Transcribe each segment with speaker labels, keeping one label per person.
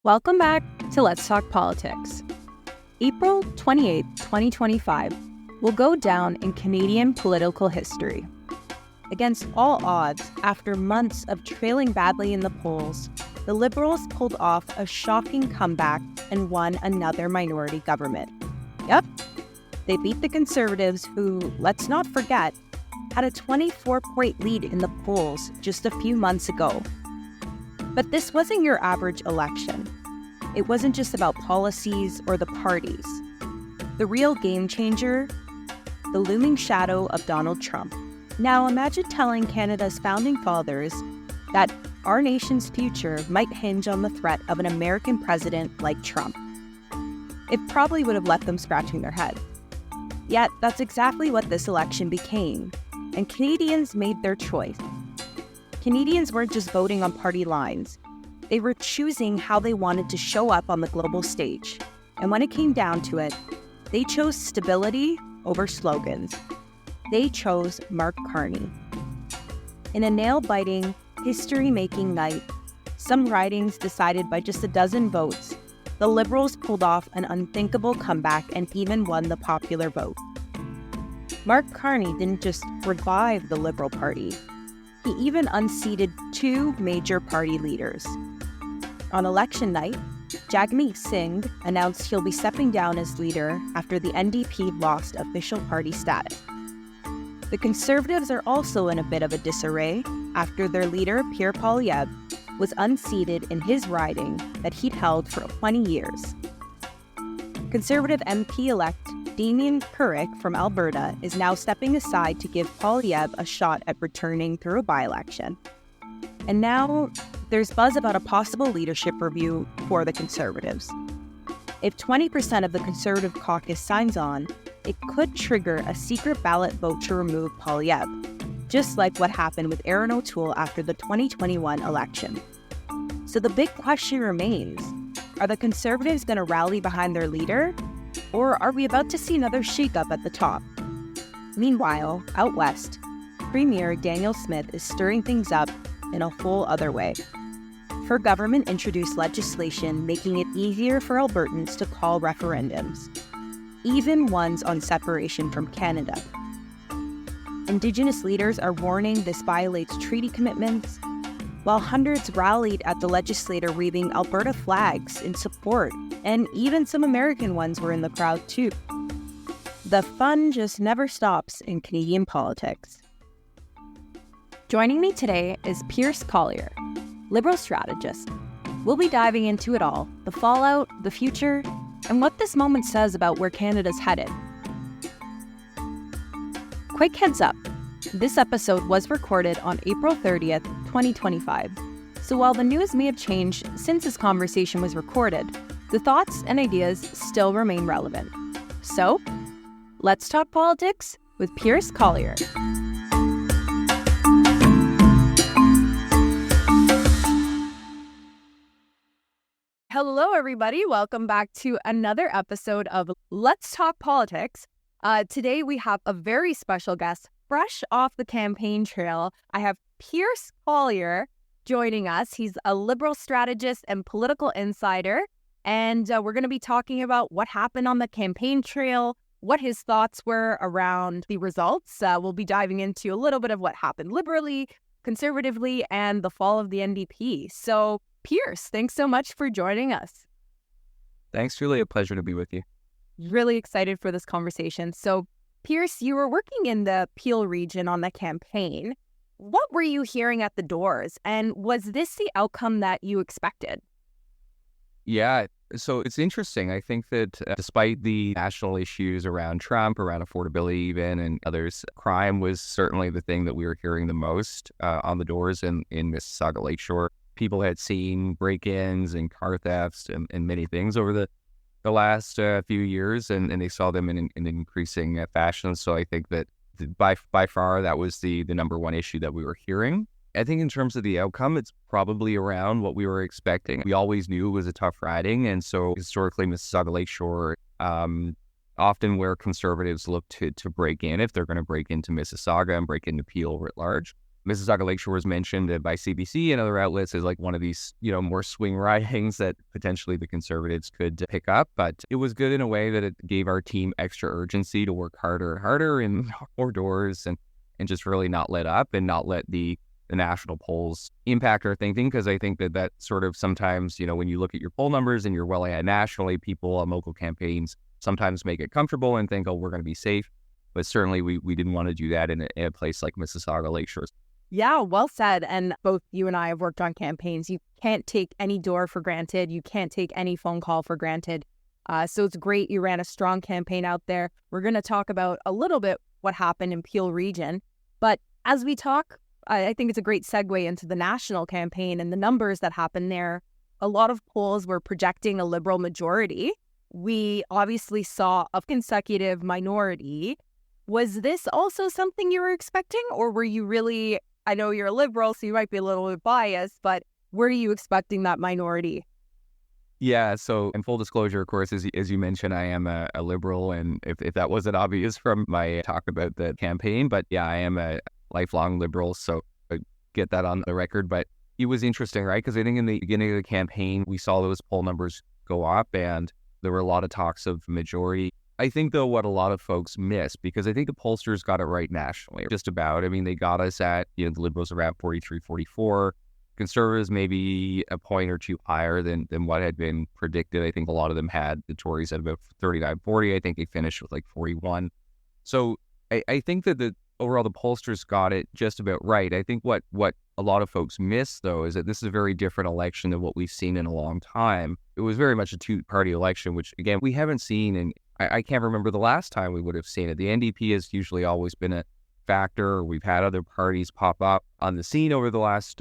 Speaker 1: Welcome back to Let's Talk Politics. April 28, 2025 will go down in Canadian political history. Against all odds, after months of trailing badly in the polls, the Liberals pulled off a shocking comeback and won another minority government. Yep, they beat the Conservatives who, let's not forget, had a 24-point lead in the polls just a few months ago. But this wasn't your average election. It wasn't just about policies or the parties. The real game changer, the looming shadow of Donald Trump. Now imagine telling Canada's founding fathers that our nation's future might hinge on the threat of an American president like Trump. It probably would have left them scratching their head. Yet that's exactly what this election became, and Canadians made their choice. Canadians weren't just voting on party lines. They were choosing how they wanted to show up on the global stage. And when it came down to it, they chose stability over slogans. They chose Mark Carney. In a nail-biting, history-making night, some ridings decided by just a dozen votes, the Liberals pulled off an unthinkable comeback and even won the popular vote. Mark Carney didn't just revive the Liberal Party. He even unseated two major party leaders. On election night, Jagmeet Singh announced he'll be stepping down as leader after the NDP lost official party status. The Conservatives are also in a bit of a disarray after their leader, Pierre Poilievre, was unseated in his riding that he'd held for 20 years. Conservative MP-elect Damien Carrick from Alberta is now stepping aside to give Poilievre a shot at returning through a by-election. And now there's buzz about a possible leadership review for the Conservatives. If 20% of the Conservative caucus signs on, it could trigger a secret ballot vote to remove Poilievre, just like what happened with Erin O'Toole after the 2021 election. So the big question remains, are the Conservatives going to rally behind their leader? Or are we about to see another shakeup at the top? Meanwhile, out west, Premier Danielle Smith is stirring things up in a whole other way. Her government introduced legislation making it easier for Albertans to call referendums, even ones on separation from Canada. Indigenous leaders are warning this violates treaty commitments, while hundreds rallied at the legislature waving Alberta flags in support, and even some American ones were in the crowd too. The fun just never stops in Canadian politics. Joining me today is Pierce Collier, Liberal strategist. We'll be diving into it all, the fallout, the future, and what this moment says about where Canada's headed. Quick heads up, this episode was recorded on April 30th, 2025. So while the news may have changed since this conversation was recorded, the thoughts and ideas still remain relevant. So, let's talk politics with Pierce Collier. Hello, everybody. Welcome back to another episode of Let's Talk Politics. Today, we have a very special guest, fresh off the campaign trail. I have Pierce Collier joining us. He's a Liberal strategist and political insider. And we're going to be talking about what happened on the campaign trail, what his thoughts were around the results. We'll be diving into a little bit of what happened liberally, conservatively, and the fall of the NDP. So, Pierce, thanks so much for joining us.
Speaker 2: Thanks, Julie. A pleasure to be with you.
Speaker 1: Really excited for this conversation. So, Pierce, you were working in the Peel region on the campaign. What were you hearing at the doors? And was this the outcome that you expected?
Speaker 2: Yeah, so it's interesting. I think that despite the national issues around Trump, around affordability even, and others, crime was certainly the thing that we were hearing the most on the doors in Mississauga Lakeshore. People had seen break-ins and car thefts and many things over the last few years, and they saw them in increasing fashion. So I think that by far that was the number one issue that we were hearing. I think in terms of the outcome, it's probably around what we were expecting. We always knew it was a tough riding, and so historically Mississauga Lakeshore, often where Conservatives look to break in, if they're going to break into Mississauga and break into Peel writ large, Mississauga Lakeshore was mentioned by CBC and other outlets as like one of these, more swing ridings that potentially the Conservatives could pick up. But it was good in a way that it gave our team extra urgency to work harder and harder and knock more doors and just really not let up and not let the national polls impact our thinking. Because I think that sort of sometimes, when you look at your poll numbers and you're well ahead nationally, people on local campaigns sometimes make it comfortable and think, oh, we're going to be safe. But certainly we didn't want to do that in a place like Mississauga Lakeshore.
Speaker 1: Yeah, well said. And both you and I have worked on campaigns. You can't take any door for granted. You can't take any phone call for granted. So it's great you ran a strong campaign out there. We're going to talk about a little bit what happened in Peel region. But as we talk, I think it's a great segue into the national campaign and the numbers that happened there. A lot of polls were projecting a Liberal majority. We obviously saw a consecutive minority. Was this also something you were expecting, or were you really... I know you're a Liberal, so you might be a little bit biased, but were you expecting that minority?
Speaker 2: Yeah, so in full disclosure, of course, as you mentioned, I am a Liberal, and if that wasn't obvious from my talk about the campaign, but yeah, I am a lifelong Liberal, so I get that on the record. But it was interesting, right? Because I think in the beginning of the campaign, we saw those poll numbers go up, and there were a lot of talks of majority. I think, though, what a lot of folks miss, because I think the pollsters got it right nationally, just about. I mean, they got us at, the Liberals around 43, 44. Conservatives maybe a point or two higher than what had been predicted. I think a lot of them had the Tories at about 39, 40. I think they finished with like 41. So I think that overall the pollsters got it just about right. I think what a lot of folks miss, though, is that this is a very different election than what we've seen in a long time. It was very much a two-party election, which, again, we haven't seen in... I can't remember the last time we would have seen it. The NDP has usually always been a factor. We've had other parties pop up on the scene over the last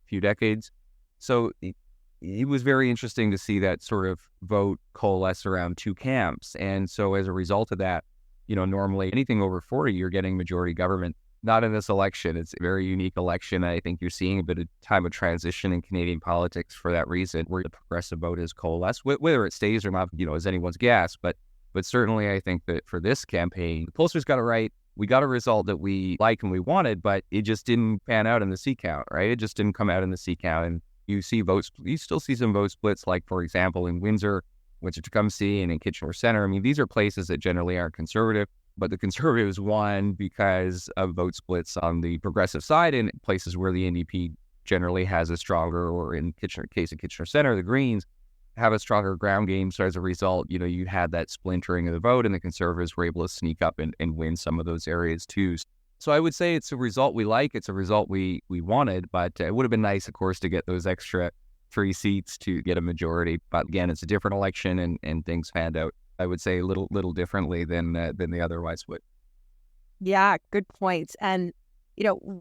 Speaker 2: few decades. So it was very interesting to see that sort of vote coalesce around two camps. And so as a result of that, normally anything over 40, you're getting majority government. Not in this election. It's a very unique election. I think you're seeing a bit of time of transition in Canadian politics for that reason, where the progressive vote is coalesced. Whether it stays or not, is anyone's guess. But certainly, I think that for this campaign, the pollsters got it right. We got a result that we like and we wanted, but it just didn't pan out in the seat count, right? It just didn't come out in the seat count. And you still see some vote splits, like, for example, in Windsor, Tecumseh, and in Kitchener Centre. I mean, these are places that generally aren't conservative, but the Conservatives won because of vote splits on the progressive side in places where the NDP generally has a stronger, or in case of Kitchener Centre, the Greens have a stronger ground game. So as a result, you had that splintering of the vote, and the Conservatives were able to sneak up and win some of those areas too. So I would say it's a result we like. It's a result we wanted, but it would have been nice, of course, to get those extra 3 seats to get a majority. But again, it's a different election, and things panned out, I would say, a little differently than they otherwise would.
Speaker 1: Yeah, good point. And,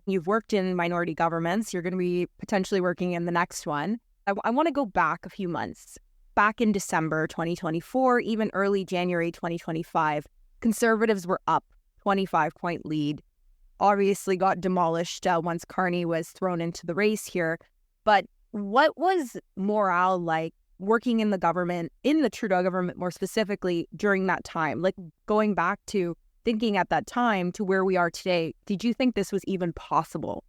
Speaker 1: you've worked in minority governments. You're going to be potentially working in the next one. I want to go back a few months. Back in December 2024, even early January 2025, Conservatives were up 25-point lead. Obviously got demolished once Carney was thrown into the race here. But what was morale like working in the government, in the Trudeau government more specifically, during that time? Like, going back to thinking at that time to where we are today, did you think this was even possible?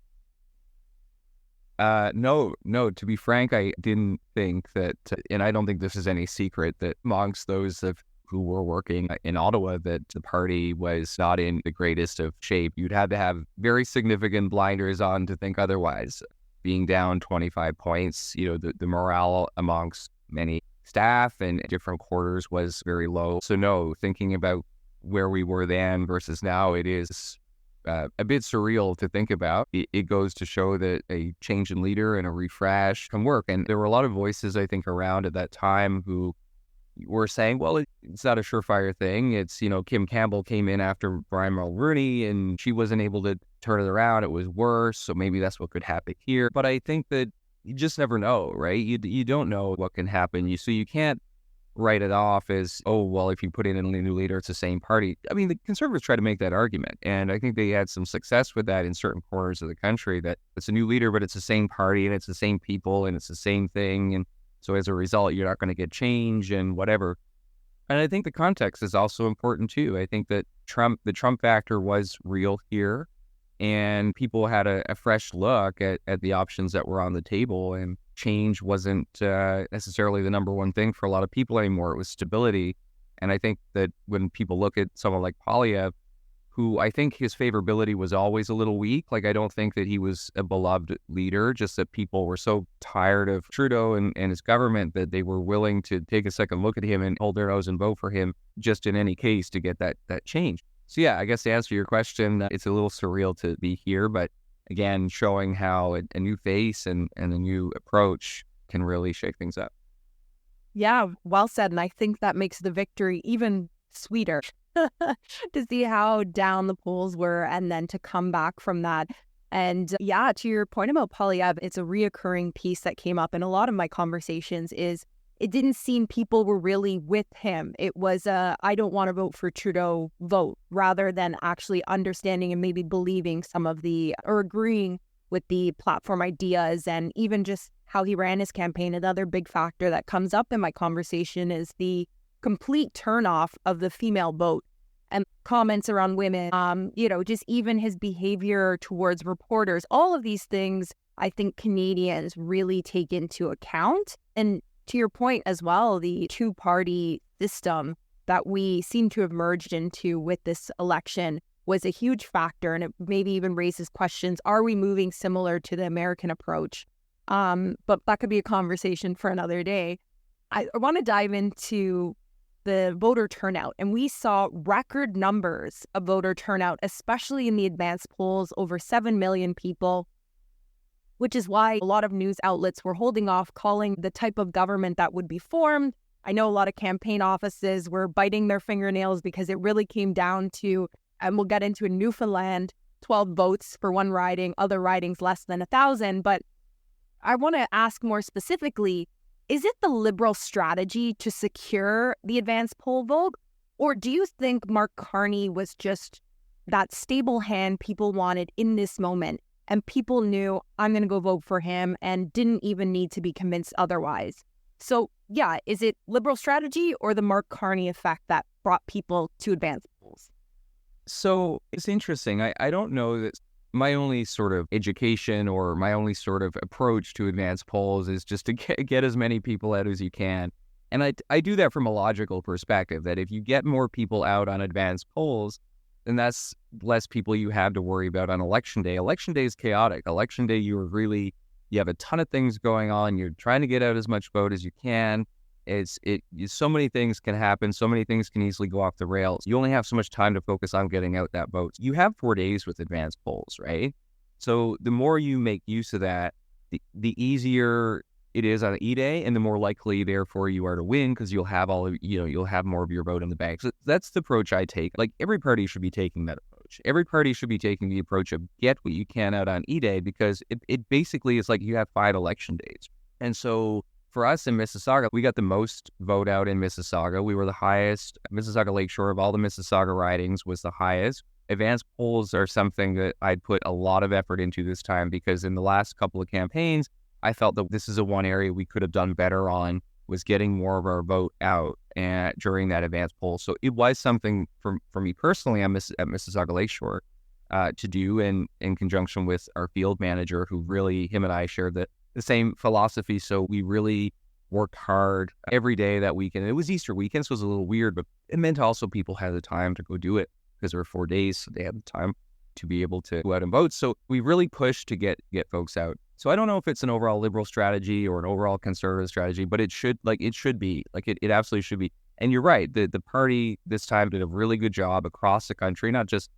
Speaker 2: No, to be frank, I didn't think that, and I don't think this is any secret, that amongst those who were working in Ottawa, that the party was not in the greatest of shape. You'd have to have very significant blinders on to think otherwise. Being down 25 points, the morale amongst many staff and different quarters was very low. So no, thinking about where we were then versus now, it is a bit surreal to think about. It goes to show that a change in leader and a refresh can work. And there were a lot of voices, I think, around at that time who were saying, well, it's not a surefire thing. It's, Kim Campbell came in after Brian Mulroney and she wasn't able to turn it around. It was worse. So maybe that's what could happen here. But I think that you just never know, right? You don't know what can happen. So you can't write it off as, oh, well, if you put in a new leader, it's the same party. I mean, the Conservatives try to make that argument, and I think they had some success with that in certain corners of the country, that it's a new leader, but it's the same party, and it's the same people, and it's the same thing, and so as a result, you're not going to get change and whatever. And I think the context is also important, too. I think that the Trump factor was real here. And people had a fresh look at the options that were on the table, and change wasn't necessarily the number one thing for a lot of people anymore. It was stability. And I think that when people look at someone like Poilievre, who I think his favorability was always a little weak. Like, I don't think that he was a beloved leader, just that people were so tired of Trudeau and his government that they were willing to take a second look at him and hold their nose and vote for him just in any case to get that change. So yeah, I guess to answer your question, it's a little surreal to be here, but again, showing how a new face and a new approach can really shake things up.
Speaker 1: Yeah, well said. And I think that makes the victory even sweeter to see how down the polls were and then to come back from that. And yeah, to your point about Poilievre, it's a reoccurring piece that came up in a lot of my conversations is it didn't seem people were really with him. It was a I don't want to vote for Trudeau vote rather than actually understanding and maybe believing some of the or agreeing with the platform ideas and even just how he ran his campaign. Another big factor that comes up in my conversation is the complete turnoff of the female vote and comments around women, just even his behavior towards reporters. All of these things, I think Canadians really take into account. And to your point as well, the two-party system that we seem to have merged into with this election was a huge factor. And it maybe even raises questions, are we moving similar to the American approach? But that could be a conversation for another day. I want to dive into the voter turnout, and we saw record numbers of voter turnout, especially in the advanced polls, over 7 million people, which is why a lot of news outlets were holding off calling the type of government that would be formed. I know a lot of campaign offices were biting their fingernails because it really came down to, and we'll get into in Newfoundland, 12 votes for one riding, other ridings less than 1,000. But I want to ask more specifically, is it the Liberal strategy to secure the advanced poll vote? Or do you think Mark Carney was just that stable hand people wanted in this moment and people knew, I'm going to go vote for him and didn't even need to be convinced otherwise? So yeah, is it Liberal strategy or the Mark Carney effect that brought people to advanced polls?
Speaker 2: So it's interesting. I don't know that my only sort of education or my only sort of approach to advanced polls is just to get as many people out as you can. And I do that from a logical perspective, that if you get more people out on advanced polls, then that's less people you have to worry about on election day. Election day is chaotic. Election day, you have a ton of things going on. You're trying to get out as much vote as you can. So many things can happen. So many things can easily go off the rails. You only have so much time to focus on getting out that vote. You have 4 days with advanced polls, right? So the more you make use of that, the easier it is on E-Day, and the more likely, therefore, you are to win because you'll have you'll have more of your vote in the bank. So that's the approach I take. Like, every party should be taking that approach. Every party should be taking the approach of get what you can out on E-Day, because it basically is like you have 5 election days. And so for us in Mississauga, we got the most vote out in Mississauga. We were the highest. Mississauga Lakeshore, of all the Mississauga ridings, was the highest. Advanced polls are something that I'd put a lot of effort into this time, because in the last couple of campaigns, I felt that this is one area we could have done better on, was getting more of our vote out during that advanced poll. So it was something for me personally at Mississauga Lakeshore to do in conjunction with our field manager, who really, him and I shared the same philosophy. So we really worked hard every day that weekend. It was Easter weekend, so it was a little weird, but it meant also people had the time to go do it because there were 4 days, so they had the time to be able to go out and vote. So we really pushed to get folks out. So I don't know if it's an overall Liberal strategy or an overall Conservative strategy, but it should be. It absolutely should be. And you're right, the party this time did a really good job across the country, not just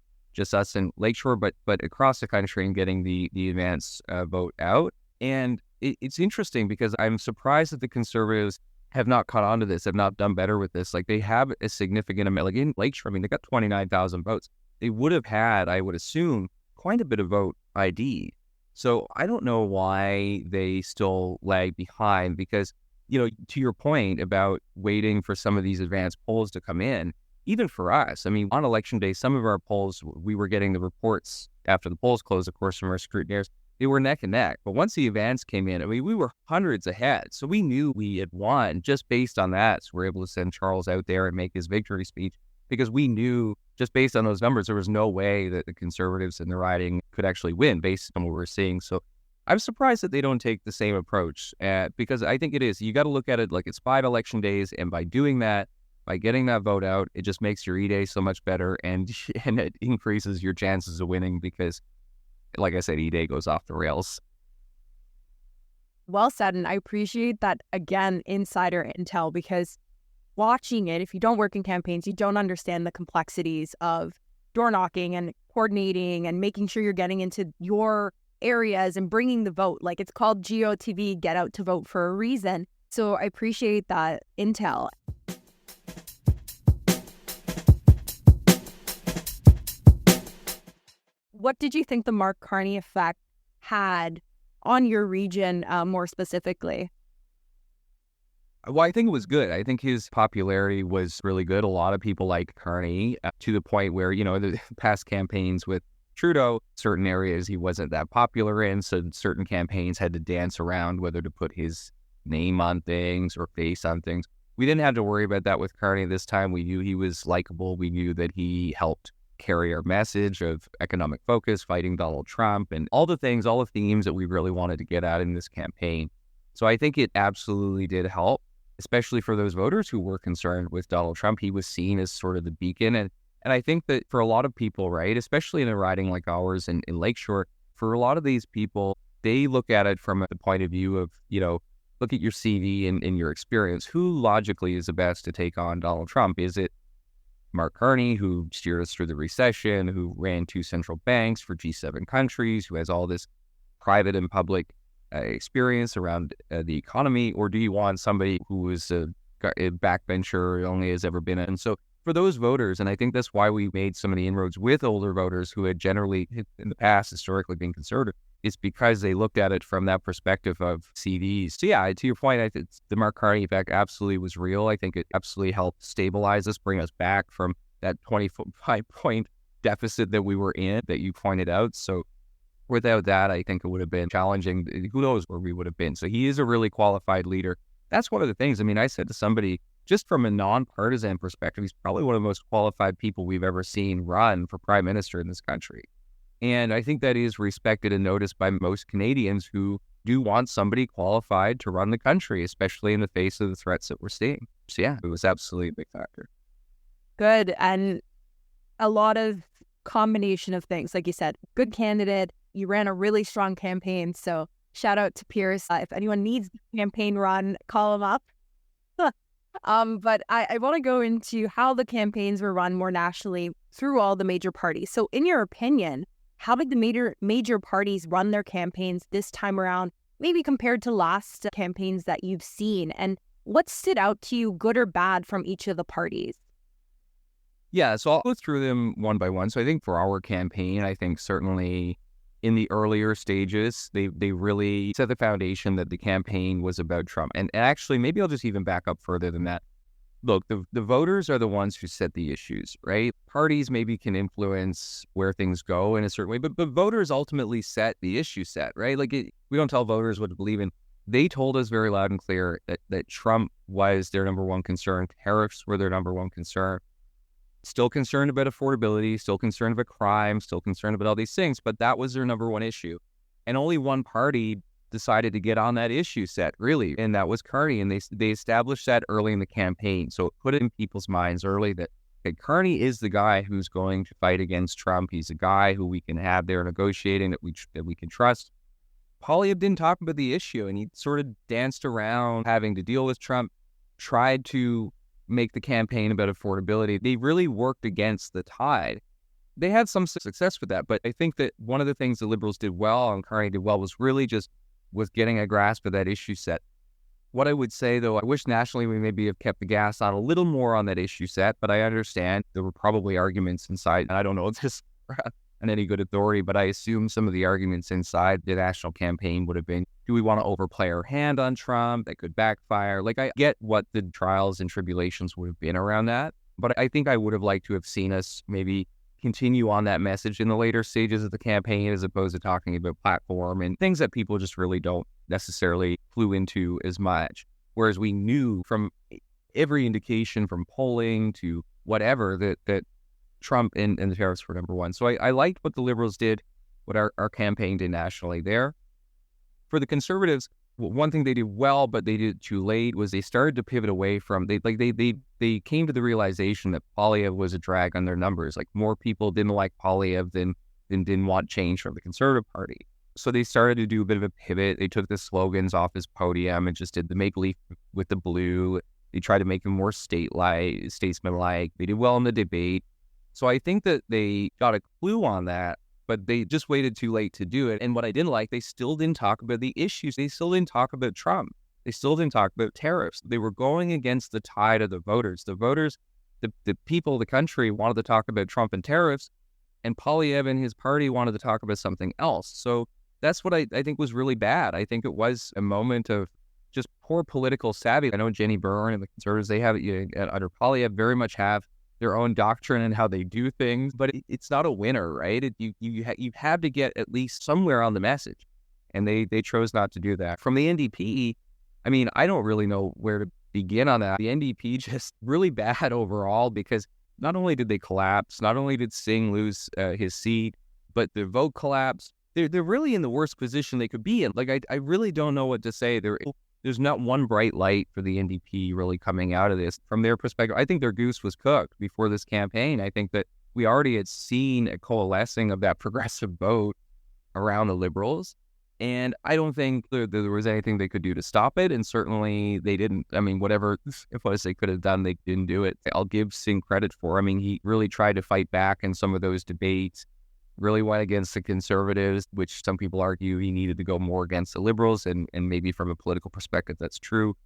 Speaker 2: us in Lakeshore, but across the country, in getting the advance vote out. And it's interesting because I'm surprised that the Conservatives have not caught on to this, have not done better with this. Like, they have a significant amount, like in Lakeshore, I mean, they got 29,000 votes. They would have had, I would assume, quite a bit of vote ID. So I don't know why they still lag behind, because, to your point about waiting for some of these advanced polls to come in, even for us, I mean, on election day, some of our polls, we were getting the reports after the polls closed, of course, from our scrutineers. They were neck and neck. But once the advance came in, I mean, we were hundreds ahead. So we knew we had won just based on that. So we're able to send Charles out there and make his victory speech. because we knew just based on those numbers, there was no way that the Conservatives in the riding could actually win based on what we're seeing. So I'm surprised that they don't take the same approach because I think it is. You got to look at it like it's 5 election days. And by doing that, by getting that vote out, it just makes your E-Day so much better and it increases your chances of winning because, like I said, E-Day goes off the rails.
Speaker 1: Well said. And I appreciate that, again, insider intel, because watching it, if you don't work in campaigns, you don't understand the complexities of door knocking and coordinating and making sure you're getting into your areas and bringing the vote. Like, it's called GOTV, get out to vote, for a reason. So I appreciate that intel. What did you think the Mark Carney effect had on your region more specifically?
Speaker 2: Well, I think it was good. I think his popularity was really good. A lot of people like Carney to the point where, the past campaigns with Trudeau, certain areas he wasn't that popular in. So certain campaigns had to dance around whether to put his name on things or face on things. We didn't have to worry about that with Carney this time. We knew he was likable. We knew that he helped carry our message of economic focus, fighting Donald Trump, and all the themes that we really wanted to get at in this campaign. So I think it absolutely did help, especially for those voters who were concerned with Donald Trump. He was seen as sort of the beacon. And I think that for a lot of people, right, especially in a riding like ours in Lakeshore, for a lot of these people, they look at it from the point of view of, look at your CV and your experience. Who logically is the best to take on Donald Trump? Is it Mark Carney, who steered us through the recession, who ran 2 central banks for G7 countries, who has all this private and public experience around the economy? Or do you want somebody who is a backbencher, only has ever been? And so for those voters, and I think that's why we made so many inroads with older voters who had generally in the past historically been conservative, it's because they looked at it from that perspective of CVs. So yeah, to your point, I think the Mark Carney effect absolutely was real. I think it absolutely helped stabilize us, bring us back from that 25-point deficit that we were in that you pointed out. So without that, I think it would have been challenging. Who knows where we would have been. So he is a really qualified leader. That's one of the things. I mean, I said to somebody, just from a nonpartisan perspective, he's probably one of the most qualified people we've ever seen run for prime minister in this country. And I think that is respected and noticed by most Canadians who do want somebody qualified to run the country, especially in the face of the threats that we're seeing. So yeah, it was absolutely a big factor.
Speaker 1: Good. And a lot of combination of things. Like you said, good candidate. You ran a really strong campaign. So shout out to Pierce. If anyone needs a campaign run, call him up. But I want to go into how the campaigns were run more nationally through all the major parties. So in your opinion, how did the major parties run their campaigns this time around, maybe compared to last campaigns that you've seen? And what stood out to you, good or bad, from each of the parties?
Speaker 2: Yeah, so I'll go through them one by one. So I think for our campaign, I think certainly in the earlier stages, they really set the foundation that the campaign was about Trump. And actually, maybe I'll just even back up further than that. Look, the voters are the ones who set the issues, right? Parties maybe can influence where things go in a certain way, but voters ultimately set the issue set, right? Like we don't tell voters what to believe in. They told us very loud and clear that Trump was their number one concern. Tariffs were their number one concern. Still concerned about affordability, still concerned about crime, still concerned about all these things, but that was their number one issue. And only one party decided to get on that issue set, really, and that was Carney. And they established that early in the campaign. So it put it in people's minds early that Carney is the guy who's going to fight against Trump. He's a guy who we can have there negotiating, that we can trust. Poilievre didn't talk about the issue, and he sort of danced around having to deal with Trump, tried to make the campaign about affordability. They really worked against the tide. They had some success with that, but I think that one of the things the Liberals did well and Carney did well was really just getting a grasp of that issue set. What I would say, though, I wish nationally we maybe have kept the gas on a little more on that issue set, but I understand there were probably arguments inside, and I don't know this on any good authority, but I assume some of the arguments inside the national campaign would have been, do we want to overplay our hand on Trump? That could backfire. Like, I get what the trials and tribulations would have been around that, but I think I would have liked to have seen us maybe continue on that message in the later stages of the campaign, as opposed to talking about platform and things that people just really don't necessarily clue into as much. Whereas we knew from every indication, from polling to whatever, that Trump and the tariffs were number one. So I liked what the Liberals did, what our campaign did nationally there. For the Conservatives, one thing they did well, but they did it too late, was they started to pivot away from, they came to the realization that Poilievre was a drag on their numbers. Like, more people didn't like Poilievre than didn't want change from the Conservative Party. So they started to do a bit of a pivot. They took the slogans off his podium and just did the make leaf with the blue. They tried to make him more statesman-like. They did well in the debate. So I think that they got a clue on that, but they just waited too late to do it. And what I didn't like, they still didn't talk about the issues. They still didn't talk about Trump. They still didn't talk about tariffs. They were going against the tide of the voters. The voters, the people of the country wanted to talk about Trump and tariffs, and Poilievre and his party wanted to talk about something else. So that's what I think was really bad. I think it was a moment of just poor political savvy. I know Jenny Byrne and the Conservatives, they have under Poilievre very much have their own doctrine and how they do things, but it's not a winner, right? You have to get at least somewhere on the message, and they chose not to do that. From the NDP, I mean, I don't really know where to begin on that. The NDP just really bad overall, because not only did they collapse, not only did Singh lose his seat, but their vote collapsed. They're really in the worst position they could be in. Like, I really don't know what to say. There's not one bright light for the NDP really coming out of this. From their perspective, I think their goose was cooked before this campaign. I think that we already had seen a coalescing of that progressive vote around the Liberals, and I don't think there was anything they could do to stop it, and certainly they didn't. I mean, whatever it was they could have done, they didn't do it. I'll give Singh credit for. I mean, he really tried to fight back in some of those debates, really went against the Conservatives, which some people argue he needed to go more against the Liberals, and maybe from a political perspective that's true.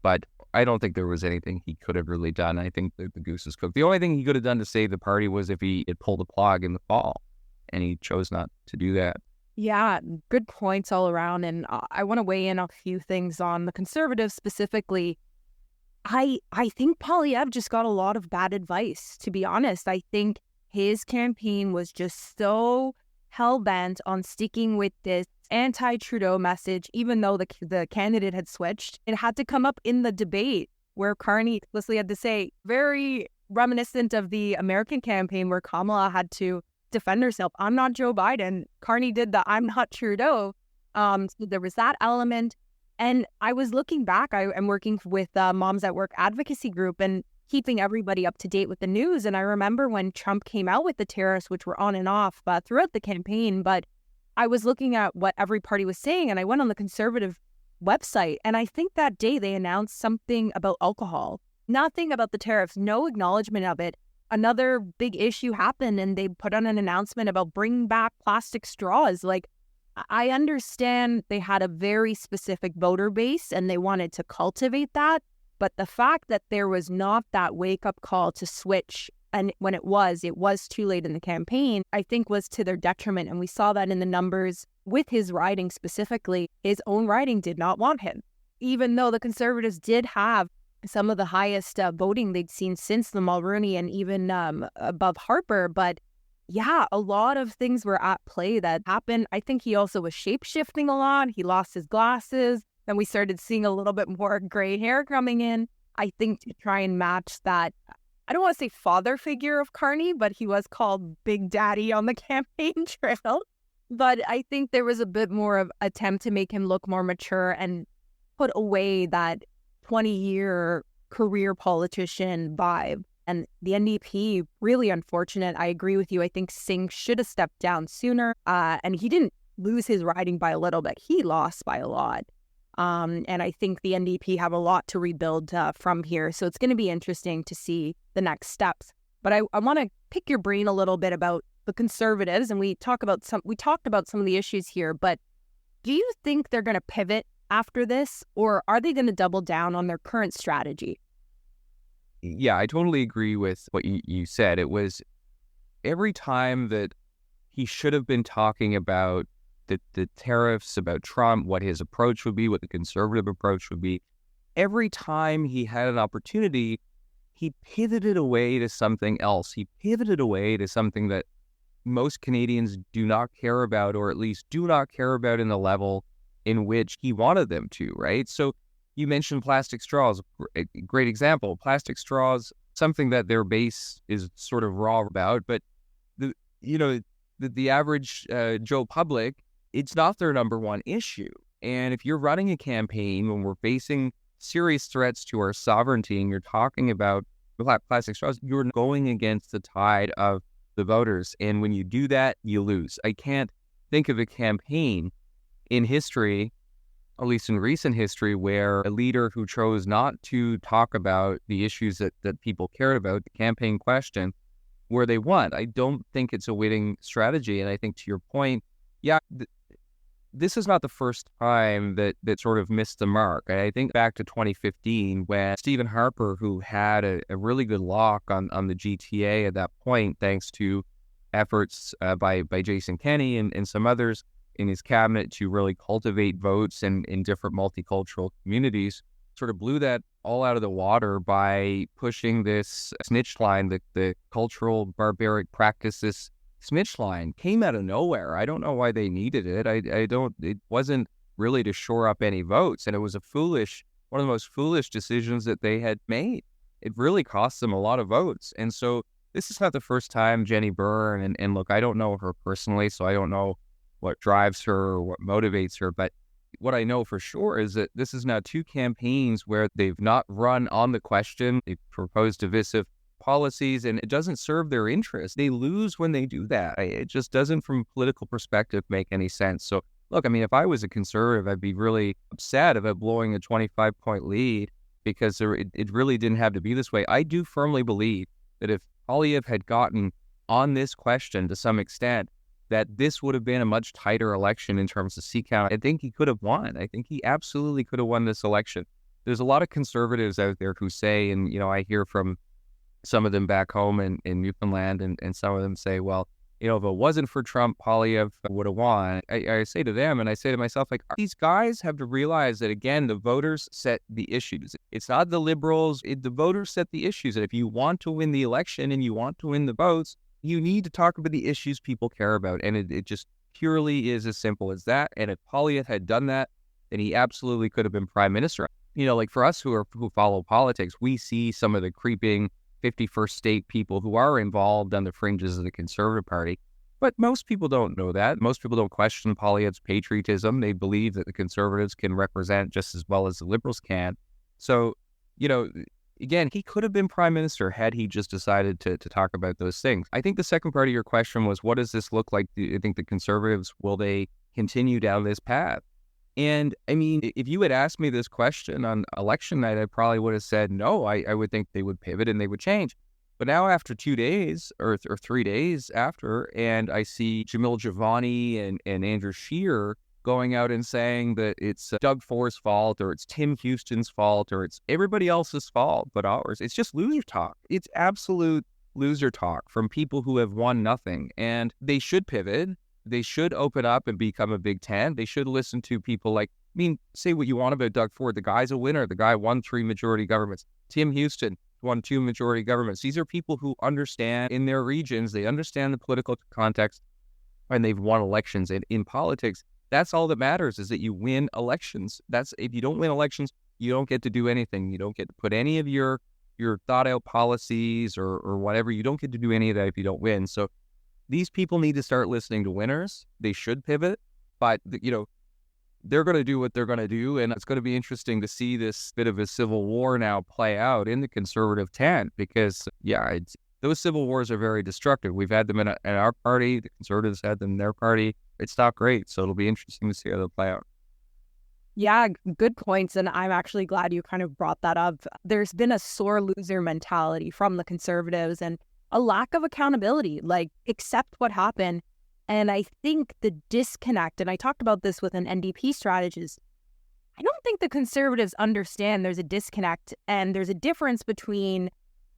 Speaker 2: But I don't think there was anything he could have really done. I think that the goose is cooked. The only thing he could have done to save the party was if he had pulled the plug in the fall, and he chose not to do that.
Speaker 1: Yeah, good points all around. And I want to weigh in on a few things on the Conservatives specifically. I think Poilievre just got a lot of bad advice, to be honest. I think his campaign was just so hell-bent on sticking with this anti-Trudeau message, even though the candidate had switched. It had to come up in the debate where Carney explicitly had to say, very reminiscent of the American campaign where Kamala had to defend herself. I'm not Joe Biden. Carney did the I'm not Trudeau. So there was that element. And I was looking back, I'm working with Moms at Work advocacy group and keeping everybody up to date with the news. And I remember when Trump came out with the tariffs, which were on and off throughout the campaign, but I was looking at what every party was saying, and I went on the Conservative website, and I think that day they announced something about alcohol, nothing about the tariffs, no acknowledgement of it. Another big issue happened, and they put on an announcement about bringing back plastic straws. Like, I understand they had a very specific voter base, and they wanted to cultivate that. But the fact that there was not that wake-up call to switch, and when it was too late in the campaign, I think was to their detriment. And we saw that in the numbers with his riding specifically. His own riding did not want him, even though the Conservatives did have some of the highest voting they'd seen since the Mulroney and even above Harper. But yeah, a lot of things were at play that happened. I think he also was shape-shifting a lot. He lost his glasses. Then we started seeing a little bit more gray hair coming in, I think, to try and match that. I don't want to say father figure of Carney, but he was called Big Daddy on the campaign trail. But I think there was a bit more of attempt to make him look more mature and put away that 20-year career politician vibe. And the NDP, really unfortunate. I agree with you. I think Singh should have stepped down sooner. And he didn't lose his riding by a little bit. He lost by a lot. And I think the NDP have a lot to rebuild from here. So it's going to be interesting to see the next steps. But I want to pick your brain a little bit about the Conservatives. And we talked about some of the issues here. But do you think they're going to pivot after this? Or are they going to double down on their current strategy?
Speaker 2: Yeah, I totally agree with what you said. It was every time that he should have been talking about the tariffs, about Trump, what his approach would be, what the Conservative approach would be. Every time he had an opportunity, he pivoted away to something else. He pivoted away to something that most Canadians do not care about, or at least do not care about in the level in which he wanted them to, right? So you mentioned plastic straws, a great example. Plastic straws something that their base is sort of raw about. But the average Joe public, it's not their number one issue. And if you're running a campaign when we're facing serious threats to our sovereignty and you're talking about plastic straws, you're going against the tide of the voters. And when you do that, you lose. I can't think of a campaign in history, at least in recent history, where a leader who chose not to talk about the issues that people cared about, the campaign question, where they won. I don't think it's a winning strategy. And I think to your point, this is not the first time that sort of missed the mark. I think back to 2015 when Stephen Harper, who had a really good lock on the GTA at that point, thanks to efforts by Jason Kenney and some others in his cabinet to really cultivate votes in different multicultural communities, sort of blew that all out of the water by pushing this snitch line, the cultural barbaric practices snitch line. Came out of nowhere. I don't know why they needed it. It wasn't really to shore up any votes. And it was one of the most foolish decisions that they had made. It really cost them a lot of votes. And so this is not the first time Jenny Byrne, and look, I don't know her personally, so I don't know what drives her or what motivates her. But what I know for sure is that this is now 2 campaigns where they've not run on the question. They've proposed divisive policies, and it doesn't serve their interest. They lose when they do that. It just doesn't, from a political perspective, make any sense. So, look, I mean, if I was a conservative, I'd be really upset about blowing a 25-point lead because it really didn't have to be this way. I do firmly believe that if Poilievre had gotten on this question to some extent, that this would have been a much tighter election in terms of seat count. I think he could have won. I think he absolutely could have won this election. There's a lot of conservatives out there who say, and, I hear from some of them back home in Newfoundland, and some of them say, well, if it wasn't for Trump, Poilievre would have won. I say to them, and I say to myself, like, these guys have to realize that, again, the voters set the issues. It's not the liberals. The voters set the issues. And if you want to win the election and you want to win the votes, you need to talk about the issues people care about. And it just purely is as simple as that. And if Poilievre had done that, then he absolutely could have been prime minister. Like for us who follow politics, we see some of the creeping 51st state people who are involved on the fringes of the Conservative Party. But most people don't know that. Most people don't question Poilievre's patriotism. They believe that the Conservatives can represent just as well as the Liberals can. So, again, he could have been prime minister had he just decided to talk about those things. I think the second part of your question was, what does this look like? Do you think the Conservatives, will they continue down this path? And I mean, if you had asked me this question on election night, I probably would have said no. I would think they would pivot and they would change. But now after 2 days or 3 days after, and I see Jamil Javani and Andrew Scheer going out and saying that it's Doug Ford's fault, or it's Tim Houston's fault, or it's everybody else's fault but ours. It's just loser talk. It's absolute loser talk from people who have won nothing. And they should pivot. They should open up and become a Big Ten. They should listen to people like, say what you want about Doug Ford. The guy's a winner. The guy won 3 majority governments. Tim Houston won 2 majority governments. These are people who understand in their regions, they understand the political context, and they've won elections. And in politics, that's all that matters, is that you win elections. If you don't win elections, you don't get to do anything. You don't get to put any of your thought out policies or whatever. You don't get to do any of that if you don't win. So these people need to start listening to winners. They should pivot, but they're going to do what they're going to do, and it's going to be interesting to see this bit of a civil war now play out in the Conservative tent, because those civil wars are very destructive. We've had them in our party. The Conservatives had them in their party. It's not great, so it'll be interesting to see how they'll play out.
Speaker 1: Yeah, good points. And I'm actually glad you kind of brought that up. There's been a sore loser mentality from the Conservatives and a lack of accountability, like accept what happened. And I think the disconnect, and I talked about this with an NDP strategist, I don't think the Conservatives understand there's a disconnect and there's a difference between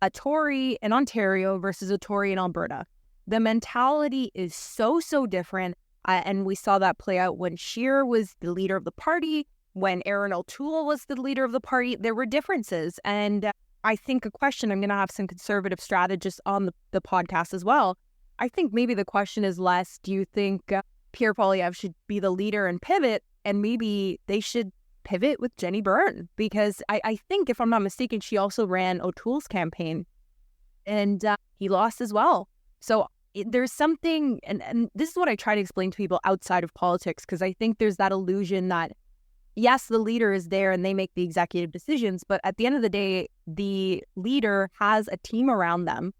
Speaker 1: a Tory in Ontario versus a Tory in Alberta. The mentality is so different. And we saw that play out when Scheer was the leader of the party, when Erin O'Toole was the leader of the party. There were differences. And I think I'm going to have some Conservative strategists on the podcast as well. I think maybe the question is less, do you think Pierre Poilievre should be the leader and pivot? And maybe they should pivot with Jenny Byrne, because I think, if I'm not mistaken, she also ran O'Toole's campaign. and he lost as well. So there's something, and this is what I try to explain to people outside of politics, because I think there's that illusion that, yes, the leader is there and they make the executive decisions, but at the end of the day, the leader has a team around them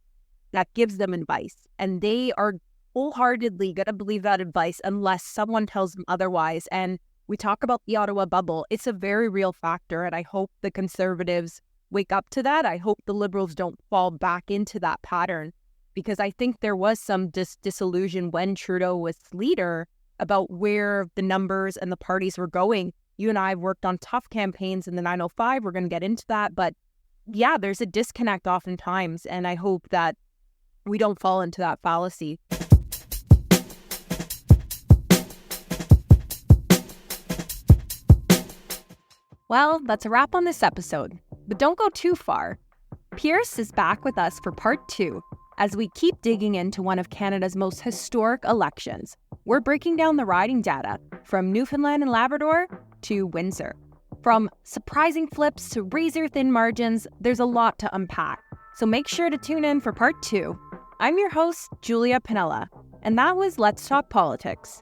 Speaker 1: that gives them advice, and they are wholeheartedly going to believe that advice unless someone tells them otherwise. And we talk about the Ottawa bubble. It's a very real factor, and I hope the Conservatives wake up to that. I hope the Liberals don't fall back into that pattern, because I think there was some disillusion when Trudeau was leader about where the numbers and the parties were going. You and I have worked on tough campaigns in the 905. We're going to get into that. But yeah, there's a disconnect oftentimes, and I hope that we don't fall into that fallacy. Well, that's a wrap on this episode, but don't go too far. Pierce is back with us for part 2 as we keep digging into one of Canada's most historic elections. We're breaking down the riding data from Newfoundland and Labrador to Windsor. From surprising flips to razor-thin margins, there's a lot to unpack. So make sure to tune in for part 2. I'm your host, Julia Pinella, and that was Let's Talk Politics.